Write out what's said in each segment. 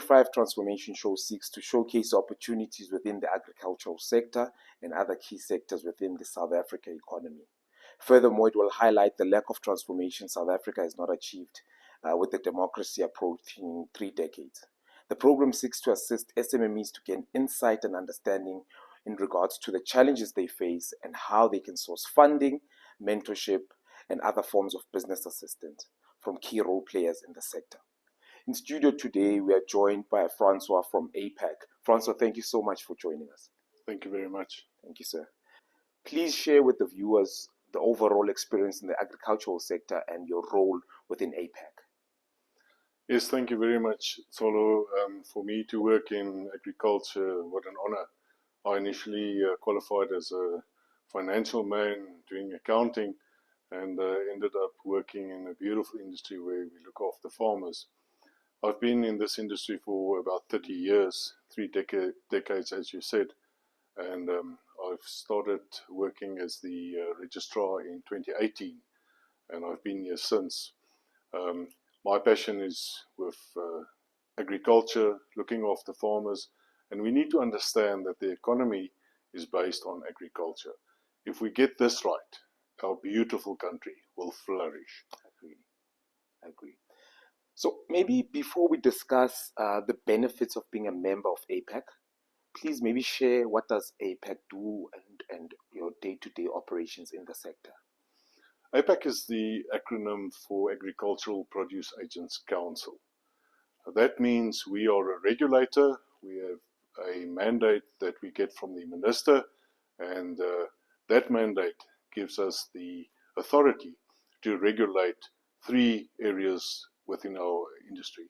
2025 Transformation Show seeks to showcase opportunities within the agricultural sector and other key sectors within the South Africa economy. Furthermore, it will highlight the lack of transformation South Africa has not achieved with the democracy approaching 3 decades. The program seeks to assist SMMEs to gain insight and understanding in regards to the challenges they face and how they can source funding, mentorship, and other forms of business assistance from key role players in the sector. In studio today, we are joined by Francois from APAC. Francois, thank you so much for joining us. Thank you very much. Thank you, sir. Please share with the viewers the overall experience in the agricultural sector and your role within APAC. Yes, thank you very much, Solo. For me to work in agriculture, what an honor. I initially qualified as a financial man doing accounting and ended up working in a beautiful industry where we look after farmers. I've been in this industry for about 30 years, 3 decades as you said, and I've started working as the registrar in 2018 and I've been here since. My passion is with agriculture, looking after farmers, and we need to understand that the economy is based on agriculture. If we get this right, our beautiful country will flourish. Agree. So maybe before we discuss the benefits of being a member of APAC, please maybe share what does APAC do and your day-to-day operations in the sector. APAC is the acronym for Agricultural Produce Agents Council. That means we are a regulator. We have a mandate that we get from the minister, and that mandate gives us the authority to regulate 3 areas within our industry.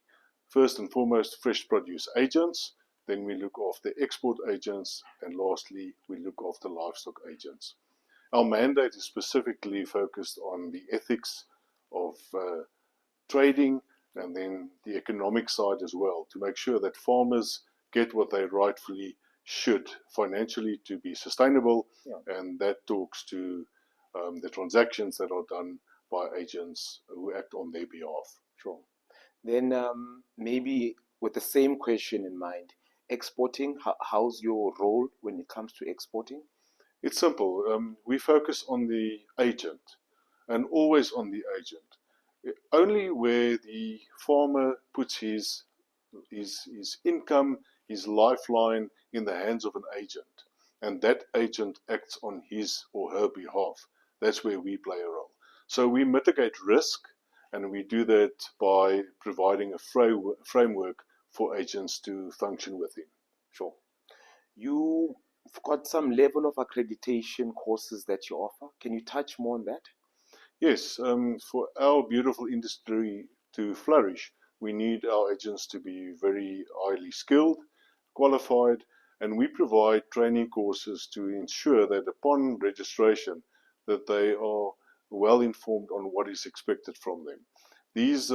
First and foremost, fresh produce agents, then we look after export agents, and lastly, we look after livestock agents. Our mandate is specifically focused on the ethics of trading and then the economic side as well, to make sure that farmers get what they rightfully should financially to be sustainable, and that talks to the transactions that are done by agents who act on their behalf. Sure. Then maybe with the same question in mind, exporting, how's your role when it comes to exporting? It's simple. We focus on the agent and always on the agent. Only where the farmer puts his income, his lifeline in the hands of an agent, and that agent acts on his or her behalf, that's where we play a role. So we mitigate risk, and we do that by providing a framework for agents to function within. Sure. You've got some level of accreditation courses that you offer. Can you touch more on that? Yes. For our beautiful industry to flourish, we need our agents to be very highly skilled, qualified, and we provide training courses to ensure that upon registration that they are well informed on what is expected from them. These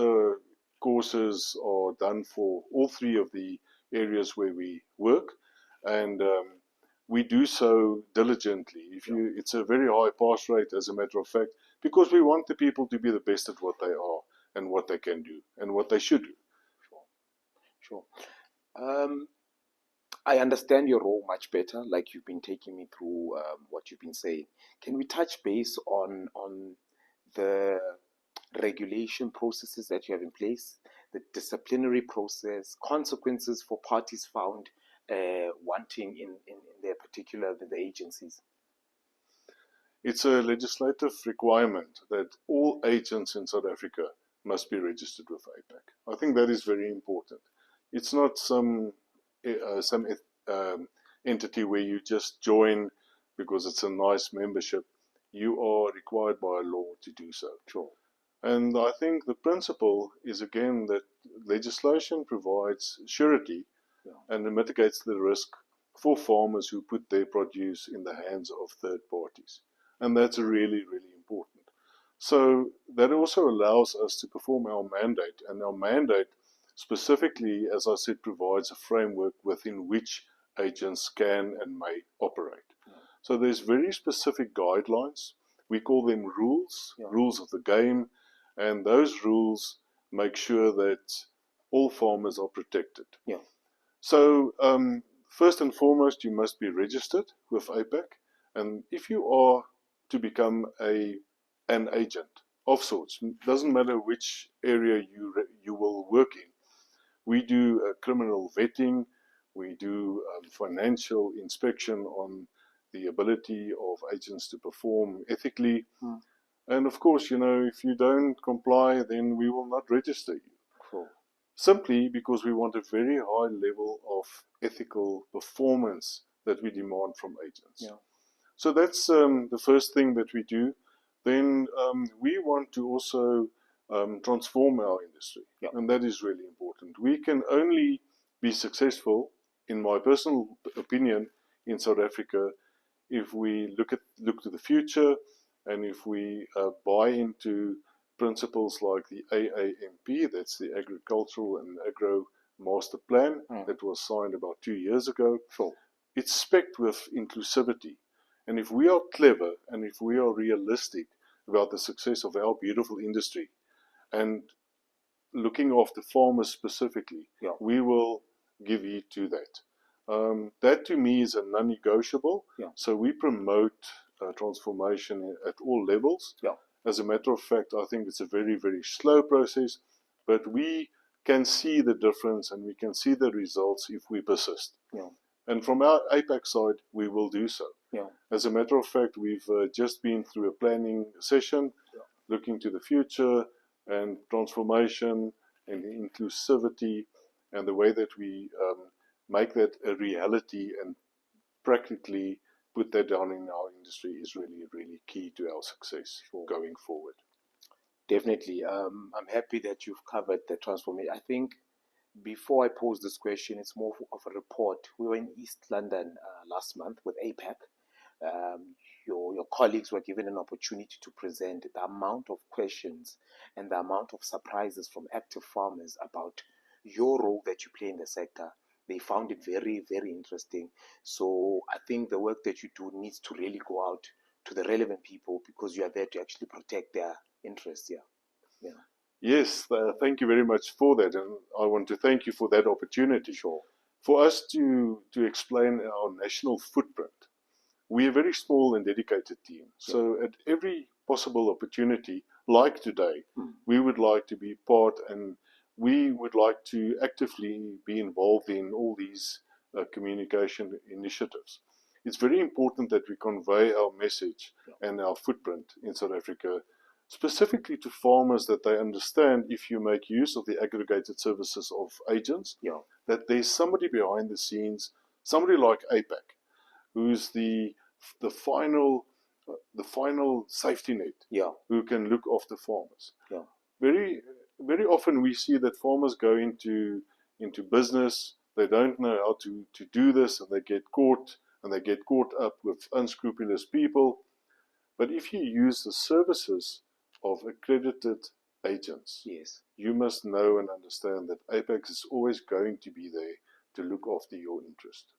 courses are done for all 3 of the areas where we work, and we do so diligently. It's a very high pass rate, as a matter of fact, because we want the people to be the best at what they are and what they can do and what they should do. Sure. I understand your role much better, like you've been taking me through what you've been saying. Can we touch base on the regulation processes that you have in place, the disciplinary process, consequences for parties found wanting in their particular the agencies? It's a legislative requirement that all agents in South Africa must be registered with APAC. I think that is very important. It's not some entity where you just join because it's a nice membership. You are required by law to do so. Sure. And I think the principle is, again, that legislation provides surety and it mitigates the risk for farmers who put their produce in the hands of third parties. And that's really, really important. So that also allows us to perform our mandate. And our mandate specifically, as I said, provides a framework within which agents can and may operate. So there's very specific guidelines. We call them rules, rules of the game. And those rules make sure that all farmers are protected. Yeah. So first and foremost, you must be registered with APAC, and if you are to become an agent of sorts, doesn't matter which area you will work in. We do criminal vetting, we do financial inspection on the ability of agents to perform ethically. And of course, you know, if you don't comply, then we will not register you. Cool. Simply because we want a very high level of ethical performance that we demand from agents. Yeah. So that's the first thing that we do. Then we want to also transform our industry. Yeah. And that is really important. We can only be successful, in my personal opinion, in South Africa if we look to the future, and if we buy into principles like the AAMP, that's the Agricultural and Agro Master Plan, that was signed about 2 years ago. Sure. It's specced with inclusivity. And if we are clever and if we are realistic about the success of our beautiful industry and looking after farmers specifically, yeah, we will give heed to that. That to me is a non-negotiable. Yeah. So we promote transformation at all levels. Yeah. As a matter of fact, I think it's a very, very slow process, but we can see the difference and we can see the results if we persist. Yeah. And from our APAC side, we will do so. Yeah. As a matter of fact, we've just been through a planning session, looking to the future and transformation and inclusivity, and the way that we make that a reality and practically put that down in our industry is really, really key to our success going forward. Definitely. I'm happy that you've covered the transformation. I think before I pose this question, it's more of a report. We were in East London last month with APAC. Your colleagues were given an opportunity to present the amount of questions and the amount of surprises from active farmers about your role that you play in the sector. They found it very, very interesting. So I think the work that you do needs to really go out to the relevant people, because you are there to actually protect their interests. Yeah. Yes, thank you very much for that, and I want to thank you for that opportunity. Sure. For us to explain our national footprint. We're a very small and dedicated team. So at every possible opportunity, like today, we would like to be part, and we would like to actively be involved in all these communication initiatives. It's very important that we convey our message and our footprint in South Africa, specifically to farmers, that they understand, if you make use of the aggregated services of agents, that there's somebody behind the scenes, somebody like APAC, who's the final safety net, who can look after farmers. Very, very often we see that farmers go into business, they don't know how to do this, and they get caught up with unscrupulous people. But if you use the services of accredited agents, you must know and understand that APAC is always going to be there to look after your interest.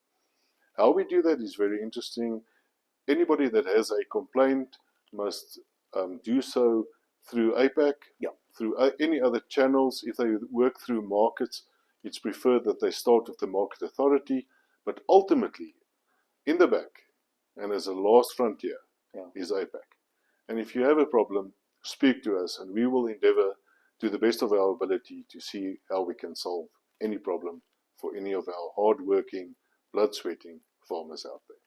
How we do that is very interesting. Anybody that has a complaint must do so through APAC, through any other channels. If they work through markets, it's preferred that they start with the market authority. But ultimately, in the back, and as a last frontier, is APAC. And if you have a problem, speak to us, and we will endeavor to the best of our ability to see how we can solve any problem for any of our hard-working, blood-sweating farmers out there.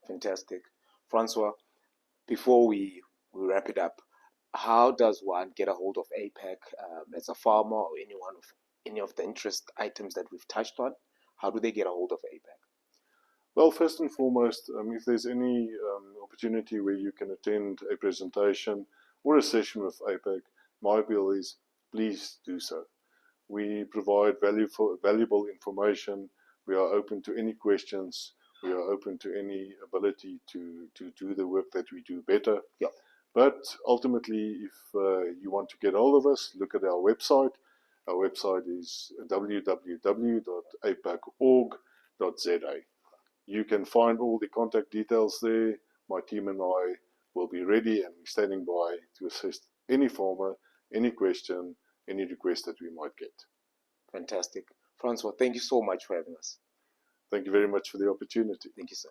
Fantastic. Francois, before we wrap it up, how does one get a hold of APAC as a farmer, or any of the interest items that we've touched on? How do they get a hold of APAC? Well, first and foremost, if there's any opportunity where you can attend a presentation or a session with APAC, my appeal is please do so. We provide valuable information. We are open to any questions. We are open to any ability to do the work that we do better. But ultimately, if you want to get hold of us, look at our website. Our website is www.apac.org.za. You can find all the contact details there. My team and I will be ready and standing by to assist any farmer, any question, any request that we might get. Fantastic. Francois, thank you so much for having us. Thank you very much for the opportunity. Thank you, sir.